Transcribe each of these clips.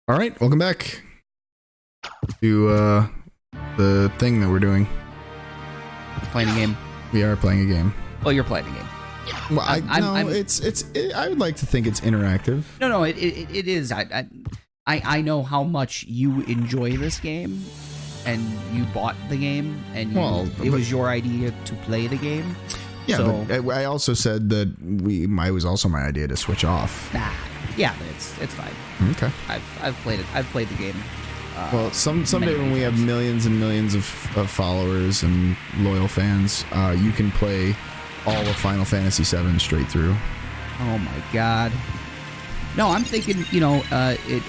All right, welcome back to the thing that we're doing. Playing a game. We are playing a game. Well, you're playing a game. Well, I would like to think it's interactive. No, it is. I know how much you enjoy this game, and you bought the game, and it was your idea to play the game. Yeah, so, but I also said that it was also my idea to switch off. Nah, yeah, but it's fine. Okay. I've played it. I've played the game. Well, someday when we have millions and millions of followers and loyal fans, you can play all of Final Fantasy VII straight through. Oh my God. No, I'm thinking,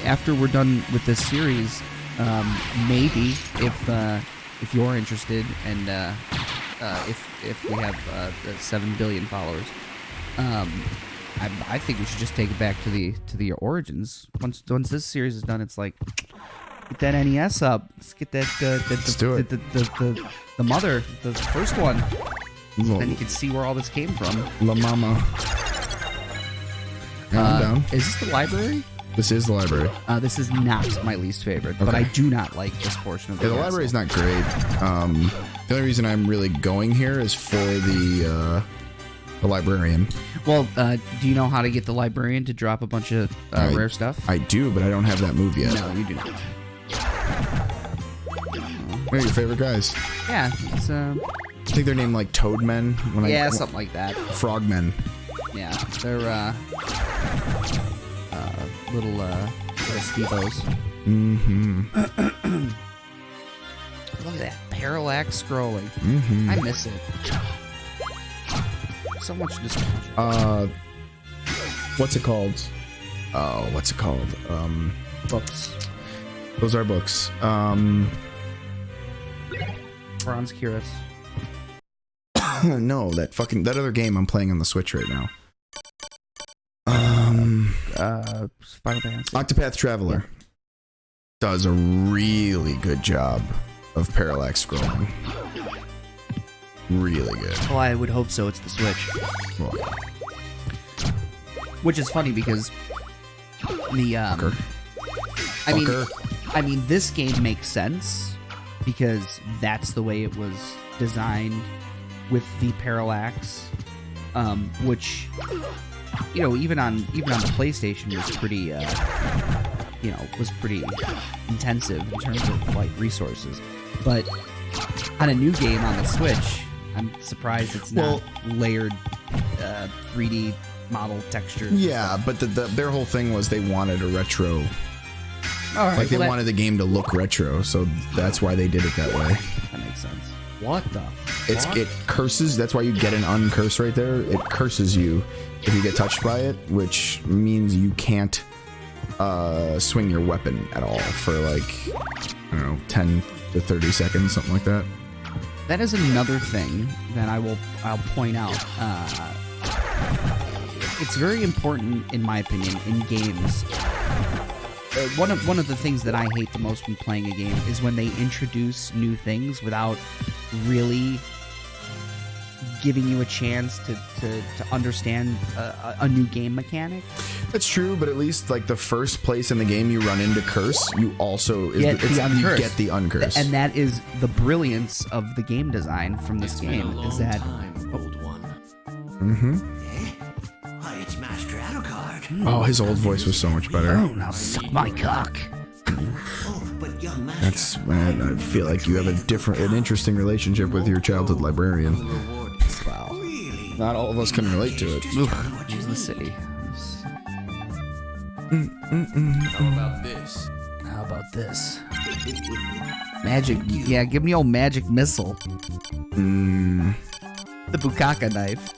after we're done with this series, maybe if you're interested and if we have 7 billion followers, I think we should just take it back to the origins. Once this series is done, it's like, get that NES up. Let's get that. Let's do it. The mother, the first one. Then you can see where all this came from. La Mama. I'm down. Is this the library? This is the library. This is not my least favorite, but I do not like this portion of the the library is not great. The only reason I'm really going here is for the librarian. Well, do you know how to get the librarian to drop a bunch of rare stuff? I do, but I don't have that move yet. No, you do not. What are your favorite guys? Yeah, it's I think they're named like Toadmen. Something like that. Frogmen. Yeah, they're little Steve-Os. Mm-hmm. Look at that parallax scrolling. Mm-hmm. I miss it. So much nostalgia. What's it called? Oh, what's it called? Books. Those are books. Bronze Curious. No, that other game I'm playing on the Switch right now. Final Fantasy. Octopath Traveler does a really good job of parallax scrolling. Really good. Well, I would hope so. It's the Switch. Well, which is funny because the I mean, this game makes sense because that's the way it was designed with the parallax, which even on the PlayStation was pretty pretty intensive in terms of like resources, but on a new game on the Switch, I'm surprised it's not layered 3D model texture. Yeah, but their whole thing was they wanted a retro. All right, they wanted the game to look retro, so that's why they did it that way. That makes sense. What the? It curses. That's why you get an uncurse right there. It curses you if you get touched by it, which means you can't swing your weapon at all for like, I don't know, 10 to 30 seconds, something like that. That is another thing that I'll point out. It's very important, in my opinion, in games. One of the things that I hate the most when playing a game is when they introduce new things without really giving you a chance to understand a new game mechanic. That's true, but at least like the first place in the game you run into curse, you also get the uncurse. And that is the brilliance of the game design from this game. Is that old one? Mm-hmm. Why, it's Master Alucard. Oh, his old voice was so much better. Oh, now suck my cock. Oh, but young Master. Man, I feel like you have an interesting relationship with your childhood librarian. Wow. Really? Not all of us can relate to it. Here's the city. How about this? How about this? Magic. Yeah, give me old magic missile. The Bukaka knife.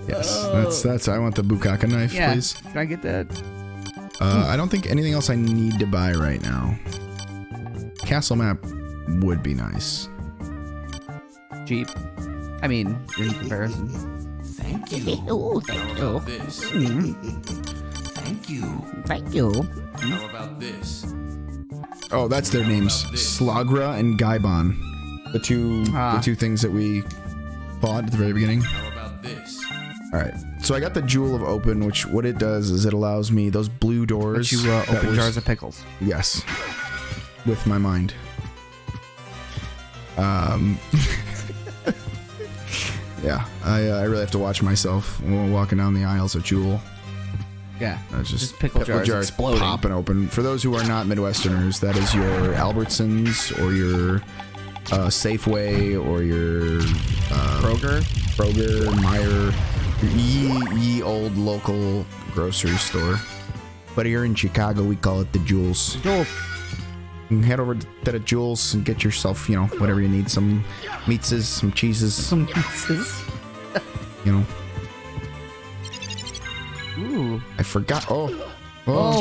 Yes, that's. I want the Bukaka knife, please. Can I get that? I don't think anything else I need to buy right now. Castle map would be nice. Cheap. I mean, in comparison. Thank you. Oh, thank How you. about this? Thank you. Thank you. How about this? Oh, that's their names. Slagra and Gaibon. The two things that we fought at the very beginning. How about this? Alright, So I got the Jewel of Open, which what it does is it allows me those blue doors. But you open jars of pickles. Yes, with my mind. Yeah, I really have to watch myself when walking down the aisles of Jewel. Yeah, It's just pickle jars exploding. popping open. For those who are not Midwesterners, that is your Albertsons or your Safeway or your Kroger, Meijer, ye old local grocery store. But here in Chicago, we call it the Jewels. Jules. You can head over to the Jewels and get yourself, whatever you need. Some meatses, some cheeses. Some pizzas. Ooh. I forgot. Oh,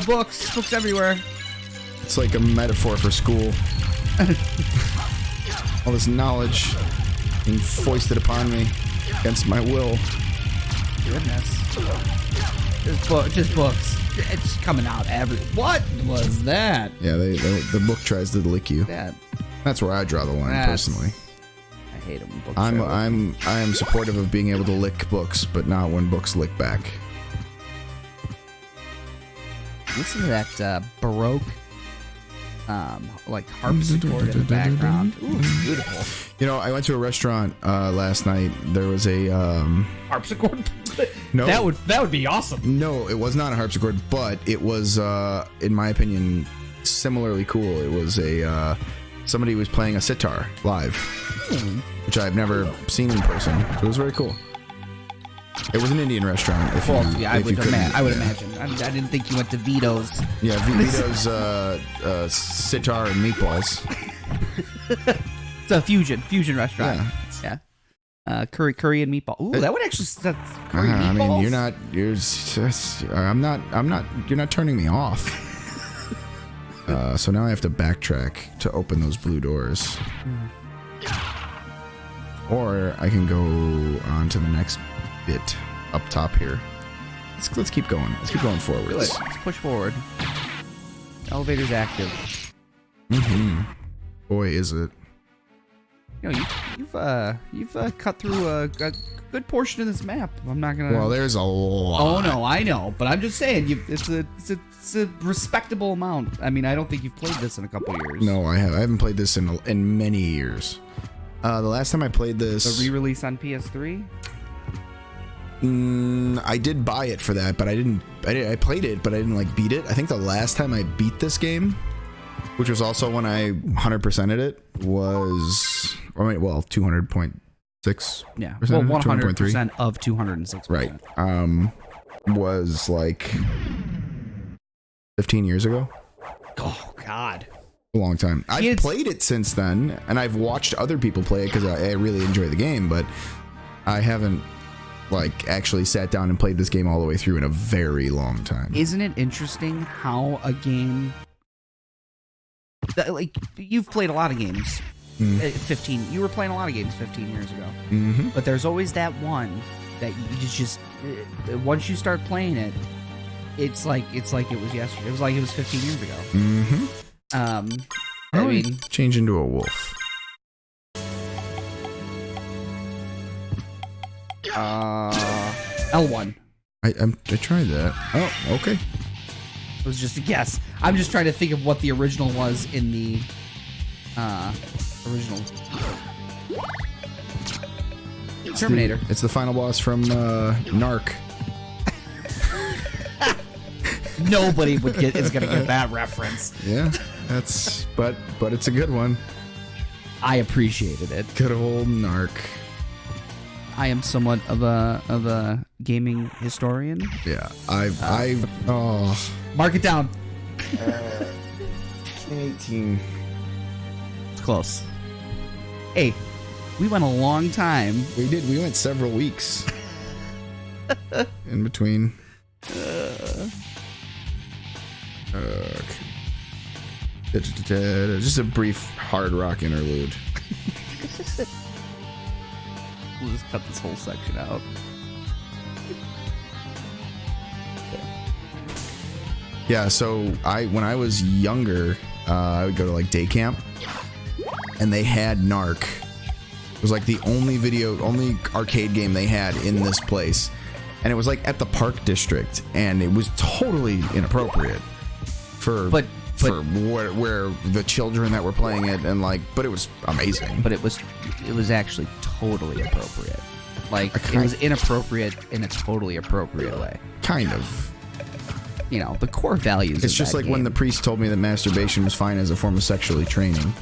Books everywhere. it's like a metaphor for school. All this knowledge being foisted upon me against my will. Goodness. Just books. It's coming out What was that? Yeah, the book tries to lick you. That's where I draw the line, personally. I hate them. I am supportive of being able to lick books, but not when books lick back. Listen to that Baroque, like harpsichord in the background. Ooh, it's beautiful. I went to a restaurant last night. There was a Harpsichord? No, that would be awesome. No, it was not a harpsichord, but it was, in my opinion, similarly cool. It was somebody was playing a sitar live, which I've never seen in person. So it was very cool. It was an Indian restaurant. I would imagine. I didn't think you went to Vito's. Yeah, Vito's sitar and meatballs. It's a fusion restaurant. Yeah. Curry and meatball. Ooh, that would actually. That's curry meatballs. I mean, you're not turning me off. So now I have to backtrack to open those blue doors. Or I can go on to the next bit up top here. Let's keep going. Let's keep going forwards. Let's push forward. Elevator's active. Boy, is it. You've cut through a good portion of this map. I'm not gonna. Well, there's a lot. Oh no, I know, but I'm just saying, it's a respectable amount. I mean, I don't think you've played this in a couple years. No, I haven't played this in many years. The last time I played this, the re-release on PS3. I did buy it for that, but I played it, but I didn't beat it. I think the last time I beat this game, which was also when I 100%ed it, was 200.6. Yeah, well, 100% of 206. Right. Was 15 years ago. Oh God. A long time. I've played it since then, and I've watched other people play it because I really enjoy the game, but I haven't actually sat down and played this game all the way through in a very long time. Isn't it interesting how a game that, you've played a lot of games. 15. You were playing a lot of games 15 years ago. But there's always that one that you just once you start playing it, it's like it was yesterday. It was like it was 15 years ago. I mean, change into a wolf. L1. I tried that. Oh, okay. It was just a guess. I'm just trying to think of what the original was in the original Terminator. It's the final boss from Narc. Nobody is gonna get that reference. Yeah, but it's a good one. I appreciated it. Good old Narc. I am somewhat of a gaming historian. Yeah, Mark it down. 18. It's close. Hey, we went a long time. We did. We went several weeks in between. Just a brief hard rock interlude. We'll just cut this whole section out. Yeah, so when I was younger, I would go to day camp, and they had Narc. It was the only arcade game they had in this place. and it was like at the Park District, and it was totally inappropriate for where the children that were playing it, and like, but it was amazing. But it was actually totally appropriate. Like, it was inappropriate in a totally appropriate way. Kind of. You know, the core values. It's just like game. when the priest told me that masturbation was fine as a form of sexually training.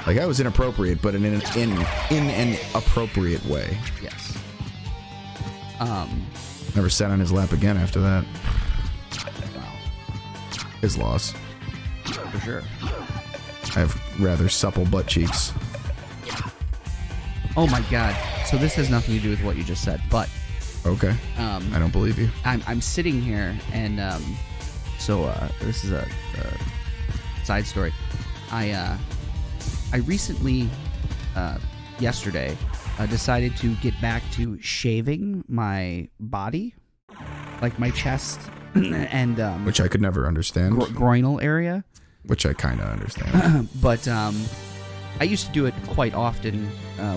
Like, that was inappropriate, but in an appropriate way. Yes. Never sat on his lap again after that. Wow. His loss. For sure. I have rather supple butt cheeks. Oh my god. So this has nothing to do with what you just said, but Okay. I don't believe you. I'm sitting here, and this is a side story. I recently, yesterday, decided to get back to shaving my body, like my chest and Which I could never understand. groinal area. Which I kind of understand. But I used to do it quite often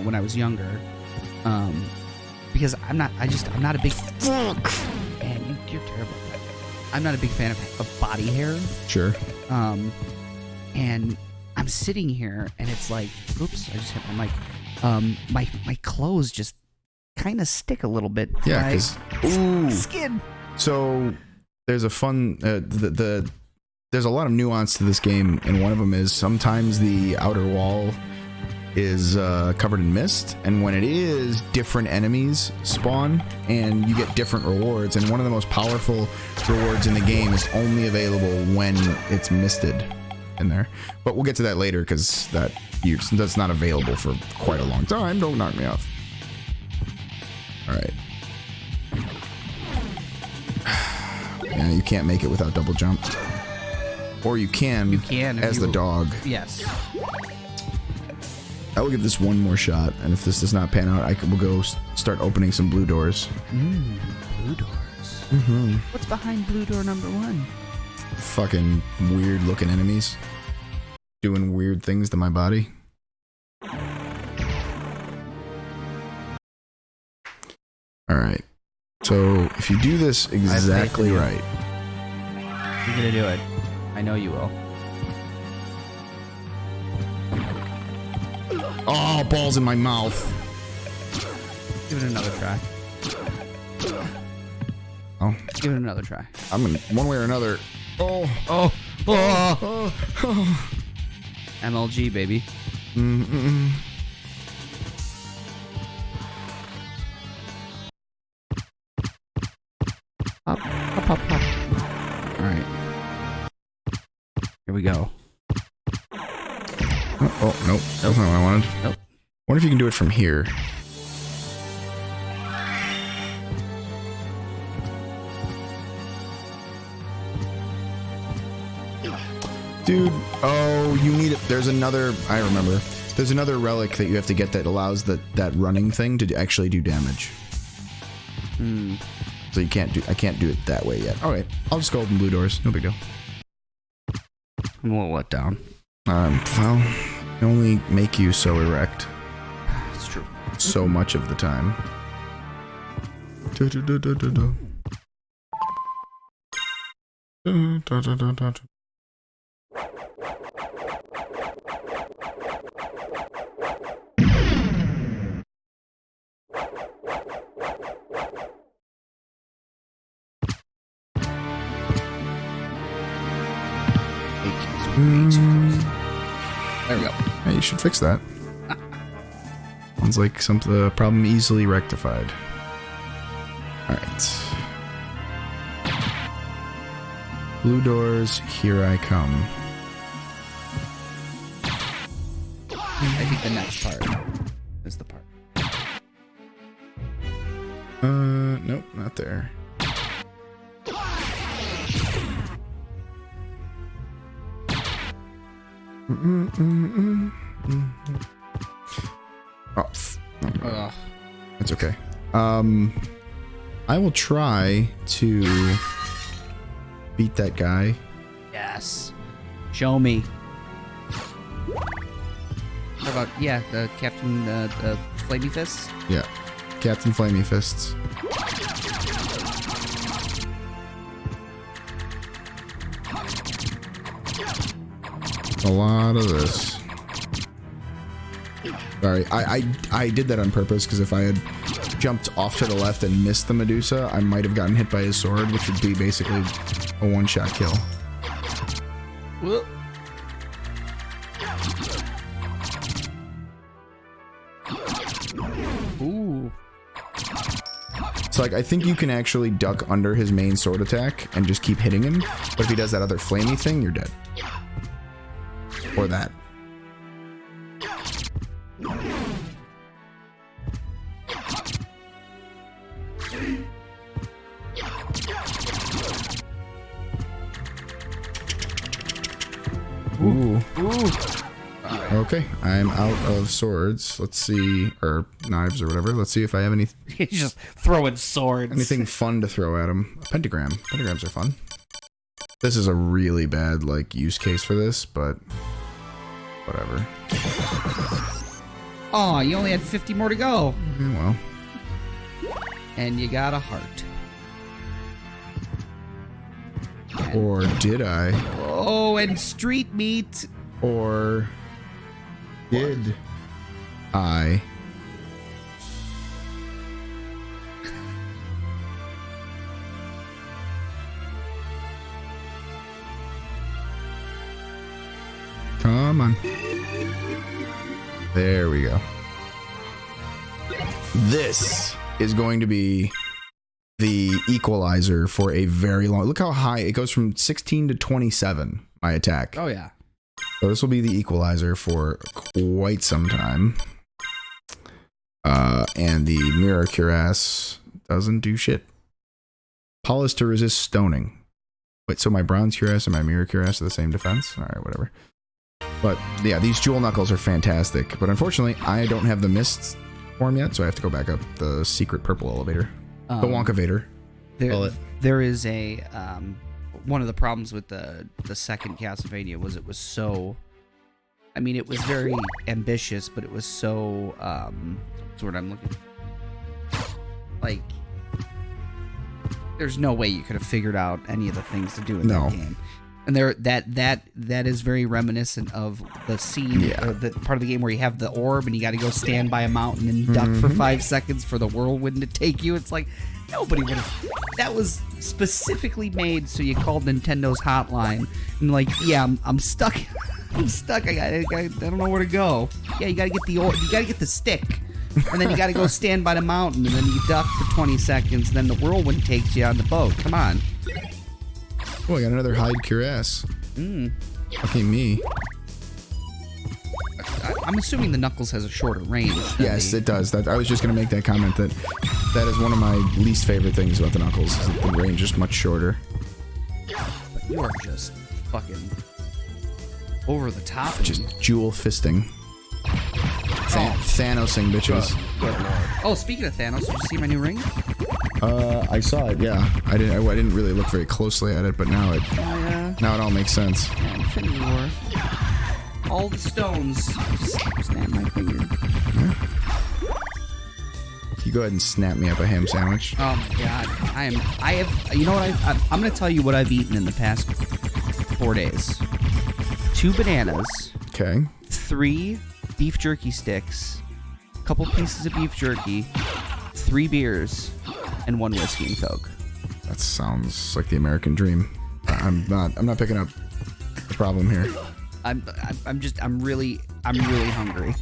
when I was younger. Because I'm not a big man. You're terrible. I'm not a big fan of body hair. Sure. And I'm sitting here, and it's like, oops, I just hit my mic. My clothes just kind of stick a little bit. Yeah, because skin. So there's a fun there's a lot of nuance to this game, and one of them is sometimes the outer wall is covered in mist, and when it is, different enemies spawn and you get different rewards, and one of the most powerful rewards in the game is only available when it's misted in there, but we'll get to that later because that's not available for quite a long time. Don't knock me off. All right. Yeah, you can't make it without double jump, or you can as the dog. Yes. I will give this one more shot, and if this does not pan out, we'll go start opening some blue doors. Blue doors. Mm-hmm. What's behind blue door number 1? Fucking weird looking enemies doing weird things to my body. Alright. So, if you do this exactly right. You're gonna do it. I know you will. Oh, balls in my mouth. Give it another try. Oh. Give it another try. I'm in one way or another. Oh. Oh. Oh. Oh. Oh. MLG, baby. Mm-mm. Up, up, up, up. Alright. Here we go. Oh, nope. That's not what I wanted. Nope. Wonder if you can do it from here. Dude, oh, you need it. There's another, I remember. There's another relic that you have to get that allows that running thing to actually do damage. So I can't do it that way yet. Alright, I'll just go open blue doors. No big deal. I'm a little let down. Well, they only make you so erect. It's true. So much of the time. There we go. Hey, you should fix that. Sounds like the problem easily rectified. Alright. Blue doors, here I come. I think the next part is the part. Nope, not there. Oh, it's okay. I will try to beat that guy. Yes. Show me. How about, yeah, the Captain Flamey Fists? Yeah. Captain Flamey Fists. A lot of this. Sorry, I did that on purpose because if I had jumped off to the left and missed the Medusa, I might have gotten hit by his sword, which would be basically a one-shot kill. Whoop. Ooh. So, like, I think you can actually duck under his main sword attack and just keep hitting him, but if he does that other flamey thing, you're dead. Or that. Ooh. Ooh. Okay, I'm out of swords. Let's see, or knives or whatever. Let's see if I have any He's just throwing swords. anything fun to throw at him. A pentagram. Pentagrams are fun. This is a really bad like use case for this, but whatever. Oh, you only had 50 more to go. Well, And you got a heart. or did I? Oh, and street meat. Or did I? Come on. There we go. This is going to be the equalizer for a very long... Look how high it goes from 16 to 27, my attack. Oh, yeah. So this will be the equalizer for quite some time. And the mirror cuirass doesn't do shit. Polish to resist stoning. Wait, so my bronze cuirass and my mirror cuirass are the same defense? Alright, whatever. But yeah, these jewel knuckles are fantastic. But unfortunately, I don't have the mist form yet, so I have to go back up the secret purple elevator. The Wonka Vader. There is a one of the problems with the second Castlevania was it was so, I mean, it was very ambitious, but it was so what's the word I'm looking for? Like, there's no way you could have figured out any of the things to do in that game. And there that is very reminiscent of the scene, the part of the game where you have the orb and you got to go stand by a mountain and duck for 5 seconds for the whirlwind to take you. It's like nobody would have. That was specifically made so you called Nintendo's hotline and like, yeah, I'm stuck. I'm stuck. I don't know where to go. Yeah, you got to get the orb. You got to get the stick. And then you got to go stand by the mountain and then you duck for 20 seconds. Then the whirlwind takes you on the boat. Come on. Oh, I got another hide cuirass. Lucky me. I'm assuming the Knuckles has a shorter range. Yes, it does. That I was just going to make that comment that is one of my least favorite things about the Knuckles is that the range is much shorter. But you are just fucking over the top. Just jewel fisting. Thanosing bitches. Oh, speaking of Thanos, did you see my new ring? I saw it. Yeah, I didn't really look very closely at it, but now it all makes sense. Yeah, Infinity War. All the stones. Just snap my finger. Yeah. You go ahead and snap me up a ham sandwich. Oh my god, you know what? I'm gonna tell you what I've eaten in the past 4 days. 2 bananas. Okay. 3 beef jerky sticks. A couple pieces of beef jerky. 3 beers. And 1 whiskey and Coke. That sounds like the American dream. I'm not picking up the problem here. I'm really hungry.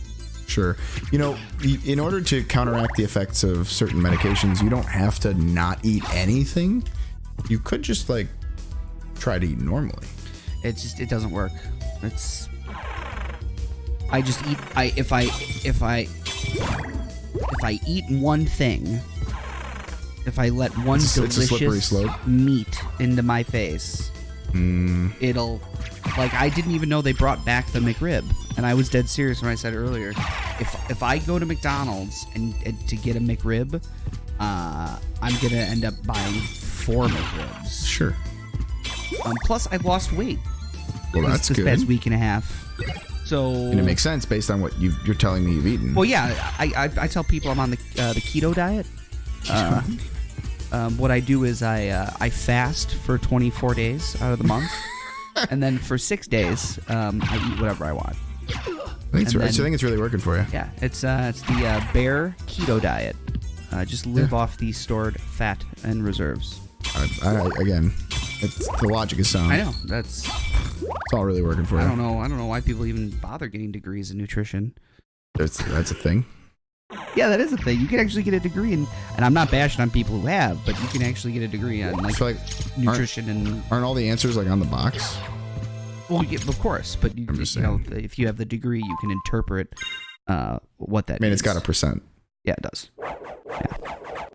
Sure. You know, in order to counteract the effects of certain medications, you don't have to not eat anything. You could just like try to eat normally. It doesn't work. I just eat. If I eat one thing, if I let one delicious meat into my face, it'll, like, I didn't even know they brought back the McRib, and I was dead serious when I said earlier, if I go to McDonald's and to get a McRib, I'm gonna end up buying 4 McRibs. Sure. Plus, I've lost weight. Well, that's good. This past week and a half. So, and it makes sense based on what you're telling me you've eaten. Well, yeah, I tell people I'm on the keto diet. What I do is I fast for 24 days out of the month, And then for 6 days, I eat whatever I want. I think it's really working for you. Yeah, it's the Bear Keto Diet. Just live off the stored fat and reserves. Again, the logic is sound. I know it's all really working for you. I don't know why people even bother getting degrees in nutrition. That's a thing. Yeah, that is a thing. You can actually get a degree in, and I'm not bashing on people who have, but you can actually get a degree on nutrition aren't all the answers like on the box? Well, yeah, of course, but if you have the degree, you can interpret what that means. I mean, it's got a percent. Yeah, it does. Yeah.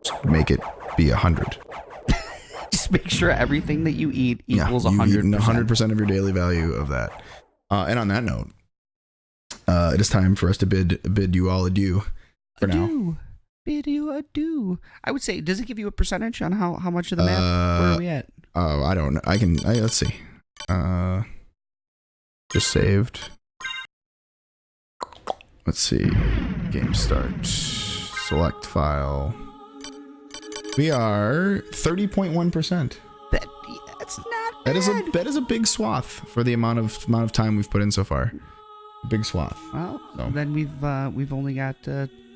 Just make it be 100. Just make sure everything that you eat equals 100%. 100% of your daily value of that. And on that note, it is time for us to bid you all adieu for now. Bid you adieu. I would say, does it give you a percentage on how much of the map? Where are we at? Oh, I don't know. Let's see. Just saved. Let's see. Game start. Select file. We are 30.1%. That's not That bad. That is a big swath for the amount of time we've put in so far. Big swath. Well, then we've only got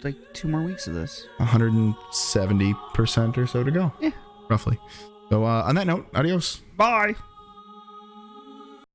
like 2 more weeks of this. 170% or so to go. Yeah, roughly. So on that note, adios. Bye.